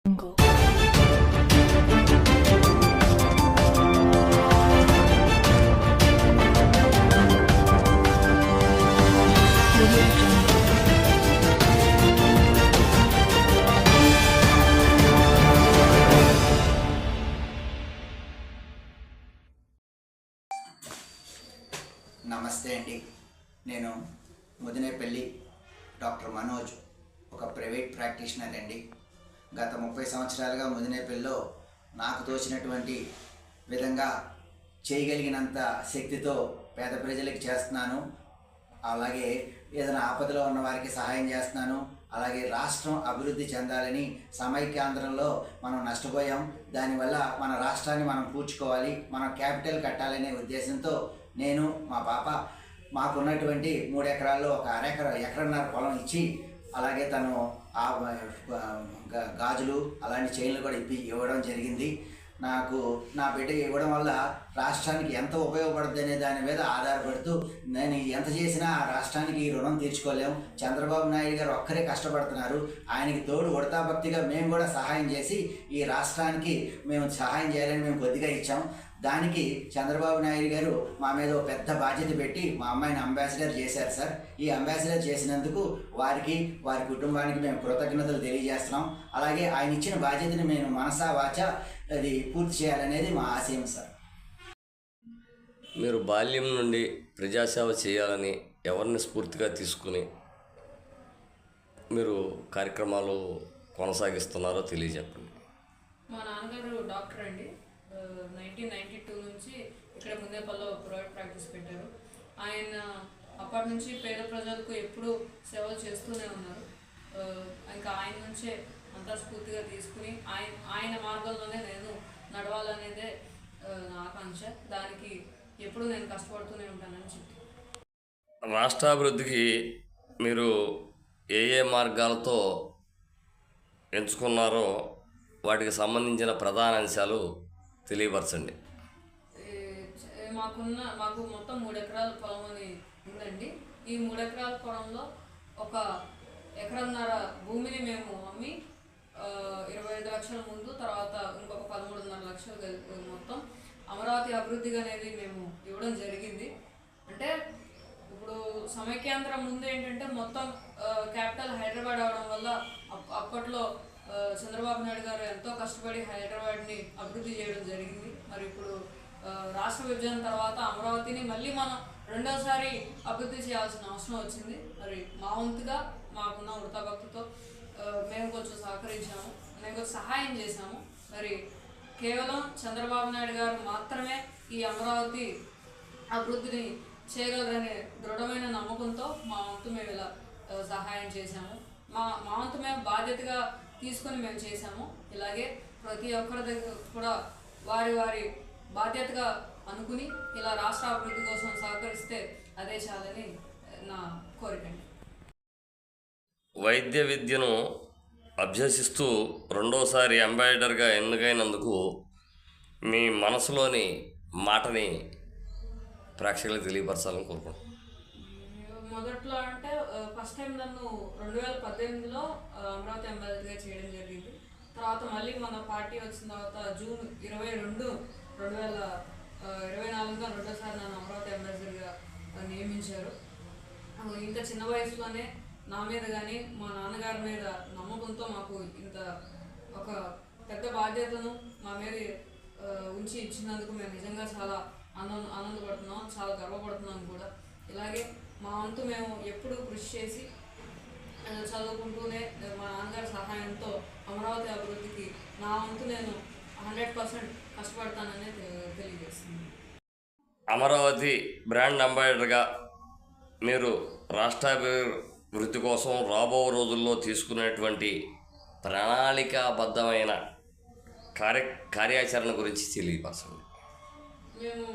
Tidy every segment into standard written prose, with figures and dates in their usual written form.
Jungle. Audio Jungle. నమస్తే అండి. నేను ముదినేపల్లి డాక్టర్ మనోజ్, ఒక ప్రైవేట్ ప్రాక్టీషనర్ అండి. గత 30 సంవత్సరాలుగా ముదినేపల్లిలో నాకు తోచినటువంటి విధంగా చేయగలిగినంత శక్తితో పేద ప్రజలకు చేస్తున్నాను. అలాగే ఏదైనా ఆపదలో ఉన్న వారికి సహాయం చేస్తున్నాను. అలాగే రాష్ట్రం అభివృద్ధి చెందాలని సమైక్యాంధ్రంలో మనం నష్టపోయాం. దానివల్ల మన రాష్ట్రాన్ని మనం పూడ్చుకోవాలి, మనం క్యాపిటల్ కట్టాలనే ఉద్దేశంతో నేను మా పాప మాకున్నటువంటి 3 ఎకరాల్లో ఒక ఎకరన్నర పొలం ఇచ్చి, అలాగే తను గాజులు అలాంటి చైన్లు కూడా ఇవ్వడం జరిగింది. నాకు నా బిడ్డ ఇవ్వడం వల్ల రాష్ట్రానికి ఎంత ఉపయోగపడుతుంది అనే దాని మీద ఆధారపడుతూ నేను ఎంత చేసినా ఆ రాష్ట్రానికి ఈ రుణం తీర్చుకోలేము. చంద్రబాబు నాయుడు గారు ఒక్కరే కష్టపడుతున్నారు. ఆయనకి తోడు ఉడతాభక్తిగా మేము కూడా సహాయం చేసి ఈ రాష్ట్రానికి మేము సహాయం చేయాలని మేము కొద్దిగా ఇచ్చాం. దానికి చంద్రబాబు నాయుడు గారు మా మీద ఒక పెద్ద బాధ్యత పెట్టి మా అమ్మాయిని అంబాసిడర్ చేశారు సార్. ఈ అంబాసిడర్ చేసినందుకు వారికి, వారి కుటుంబానికి మేము కృతజ్ఞతలు తెలియజేస్తున్నాం. అలాగే ఆయన ఇచ్చిన బాధ్యతని మేము మనసా వాచా అది పూర్తి చేయాలనేది మా ఆశయం సార్. మీరు బాల్యం నుండి ప్రజాసేవ చేయాలని ఎవరిని స్ఫూర్తిగా తీసుకుని మీరు కార్యక్రమాలు కొనసాగిస్తున్నారో తెలియజెప్పండి. మా నాన్నగారు డాక్టర్ అండి. 1992 నుంచి ఇక్కడ ముదినేపల్లిలో ప్రైవేట్ ప్రాక్టీస్ పెట్టారు. ఆయన అప్పటి నుంచి పేద ప్రజలకు ఎప్పుడూ సేవలు చేస్తూనే ఉన్నారు. ఇంకా ఆయన నుంచే అంతా స్ఫూర్తిగా తీసుకుని ఆయన మార్గంలోనే నేను నడవాలనేదే నా ఆకాంక్ష. దానికి ఎప్పుడు నేను కష్టపడుతూనే ఉంటానని చెప్పి. రాష్ట్రాభివృద్ధికి మీరు ఏ మార్గాలతో ఎంచుకున్నారో వాటికి సంబంధించిన ప్రధాన అంశాలు తెలియపరచండి. మాకు మొత్తం 3 ఎకరాల పొలం అని ఉందండి. ఈ 3 ఎకరాల పొలంలో ఒక ఎకరన్నర భూమిని మేము అమ్మి 25 లక్షల ముందు, తర్వాత ఇంకొక 13.5 లక్షలు మొత్తం అమరావతి అభివృద్ధిగా అనేది మేము ఇవ్వడం జరిగింది. అంటే ఇప్పుడు సమైక్యాంధ్రం ముందు ఏంటంటే మొత్తం క్యాపిటల్ హైదరాబాద్ అవడం వల్ల అప్పట్లో చంద్రబాబు నాయుడు గారు ఎంతో కష్టపడి హైదరాబాద్ని అభివృద్ధి చేయడం జరిగింది. మరి ఇప్పుడు రాష్ట్ర విభజన తర్వాత అమరావతిని మళ్ళీ మనం రెండోసారి అభివృద్ధి చేయాల్సిన అవసరం వచ్చింది. మరి మా వంతుగా మాకున్న వృతాభక్తితో మేము కొంచెం సహకరించాము, మేము కొంచెం సహాయం చేశాము. మరి కేవలం చంద్రబాబు నాయుడు గారు మాత్రమే ఈ అమరావతి అభివృద్ధిని చేయగలరనే దృఢమైన నమ్మకంతో మా వంతు మేము ఇలా సహాయం చేశాము. మా వంతు మేము బాధ్యతగా తీసుకొని మేము చేశాము. ఇలాగే ప్రతి ఒక్కరి దగ్గర కూడా వారి బాధ్యతగా అనుకుని ఇలా రాష్ట్ర అభివృద్ధి కోసం సహకరిస్తే అదే చాలని నా కోరిక. వైద్య విద్యను అభ్యసిస్తూ రెండోసారి అంబాసిడర్గా ఎన్నికైనందుకు మీ మనసులోని మాటని ప్రేక్షకులకు తెలియపరచాలని కోరుకుంటున్నాను. మొదట్లో అంటే ఫస్ట్ టైం నన్ను 2018లో అమరావతి అంబాసిడర్గా చేయడం జరిగింది. తర్వాత మళ్ళీ మన పార్టీ వచ్చిన తర్వాత జూన్ 22, 2024 రెండోసారి నన్ను అమరావతి అంబాసిడర్గా నియమించారు. ఇంత చిన్న వయసులోనే నా మీద కానీ మా నాన్నగారి మీద నమ్మకంతో మాకు ఇంత ఒక పెద్ద బాధ్యతను మా మీద ఉంచి ఇచ్చినందుకు మేము నిజంగా చాలా ఆనందపడుతున్నాం, చాలా గర్వపడుతున్నాం కూడా. ఇలాగే మా వంతు మేము ఎప్పుడూ కృషి చేసి చదువుకుంటూనే మా నాన్నగారి సహాయంతో అమరావతి అభివృద్ధికి నా వంతు నేను 100% కష్టపడతానని తెలియజేస్తున్నాను. అమరావతి బ్రాండ్ అంబాసిడర్గా మీరు రాష్ట్రాభివృద్ధి కోసం రాబో రోజుల్లో తీసుకునేటువంటి ప్రణాళికాబద్ధమైన కార్యాచరణ గురించి తెలియపరచండి. మేము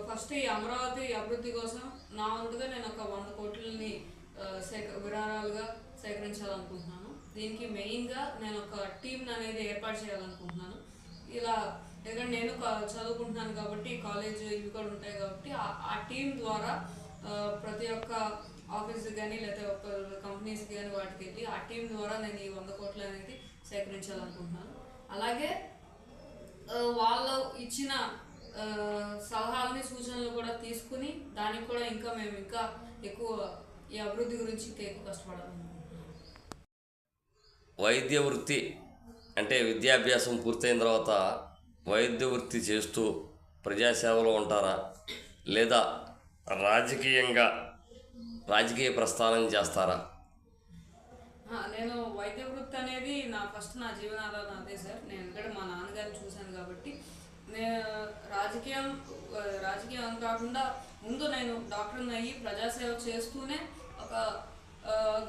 ఫస్ట్ ఈ అమరావతి అభివృద్ధి కోసం నా వంతుగా నేను ఒక 100 కోట్లని విరాళాలుగా సేకరించాలనుకుంటున్నాను. దీనికి మెయిన్గా నేను ఒక టీంని అనేది ఏర్పాటు చేయాలనుకుంటున్నాను. ఇలా ఎందుకంటే నేను చదువుకుంటున్నాను కాబట్టి కాలేజ్ ఇవి కూడా ఉంటాయి కాబట్టి ఆ టీం ద్వారా ప్రతి ఒక్క ఆఫీస్కి కానీ లేకపోతే ఒక కంపెనీస్కి కానీ వాటికి వెళ్ళి ఆ టీం ద్వారా నేను ఈ 100 కోట్లు అనేది సేకరించాలనుకుంటున్నాను. అలాగే వాళ్ళు ఇచ్చిన సలహాలని సూచనలు కూడా తీసుకుని దానికి కూడా మేము ఇంకా ఎక్కువ ఈ అభివృద్ధి గురించి ఇంకా ఎక్కువ కష్టపడాలనుకుంటున్నాను. వైద్య వృత్తి అంటే విద్యాభ్యాసం పూర్తయిన తర్వాత వైద్య వృత్తి చేస్తూ ప్రజాసేవలో ఉంటారా, లేదా రాజకీయ ప్రస్థానం చేస్తారా? నేను వైద్య వృత్తి అనేది నా జీవనాధారం అదే సార్. నేను ఎందుకంటే మా నాన్నగారిని చూశాను కాబట్టి నేను రాజకీయం కాకుండా ముందు నేను డాక్టర్ని అయ్యి ప్రజాసేవ చేస్తూనే ఒక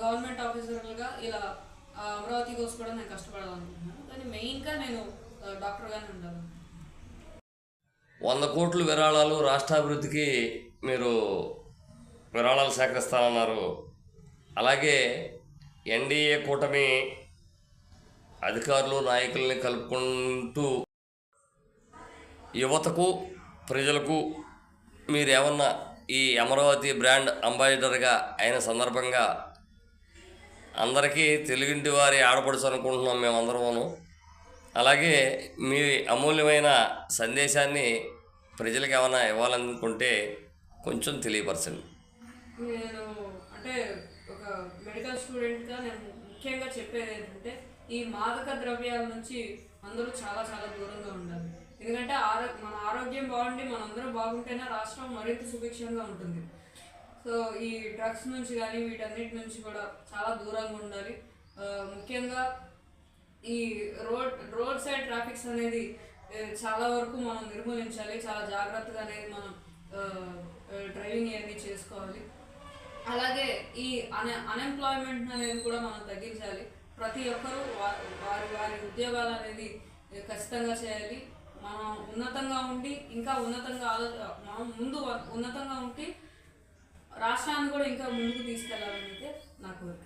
గవర్నమెంట్ ఆఫీసర్గా ఇలా అమరావతి కోసం కూడా నేను కష్టపడాలనుకుంటున్నాను. కానీ మెయిన్గా నేను డాక్టర్గానే ఉండాలి. 100 కోట్లు విరాళాలు రాష్ట్రాభివృద్ధికి మీరు విరాళాలు సేకరిస్తానన్నారు. అలాగే ఎన్డీఏ కూటమి అధికారులు నాయకుల్ని కలుపుకుంటూ యువతకు ప్రజలకు మీరేమన్నా ఈ అమరావతి బ్రాండ్ అంబాసిడర్గా అయిన సందర్భంగా అందరికీ తెలుగింటి వారి ఆడపడుచు అనుకుంటున్నాం మేమందరము. అలాగే మీ అమూల్యమైన సందేశాన్ని ప్రజలకు ఏమైనా ఇవ్వాలనుకుంటే కొంచెం తెలియపరచండి. నేను అంటే ఒక మెడికల్ స్టూడెంట్గా నేను ముఖ్యంగా చెప్పేది ఏంటంటే ఈ మాదక ద్రవ్యాల నుంచి అందరూ చాలా చాలా దూరంగా ఉండాలి. ఎందుకంటే మన ఆరోగ్యం బాగుండి మనందరం బాగుంటేనే రాష్ట్రం మరింత సుభిక్షంగా ఉంటుంది. సో ఈ డ్రగ్స్ నుంచి కానీ వీటన్నిటి నుంచి కూడా చాలా దూరంగా ఉండాలి. ముఖ్యంగా ఈ రోడ్ సైడ్ ట్రాఫిక్స్ అనేది చాలా వరకు మనం నిర్మూలించాలి. చాలా జాగ్రత్తగా అనేది మనం డ్రైవింగ్ అనేది చేసుకోవాలి. అలాగే ఈ అన్ఎంప్లాయ్మెంట్ అనేది కూడా మనం తగ్గించాలి. ప్రతి ఒక్కరూ వారి ఉద్యోగాలు అనేది ఖచ్చితంగా చేయాలి. మనం ఉన్నతంగా ఉండి ఇంకా ఉన్నతంగా మనం ముందు ఉన్నతంగా ఉండి రాష్ట్రాన్ని కూడా ఇంకా ముందుకు తీసుకెళ్లాలనేది నా కోరిక.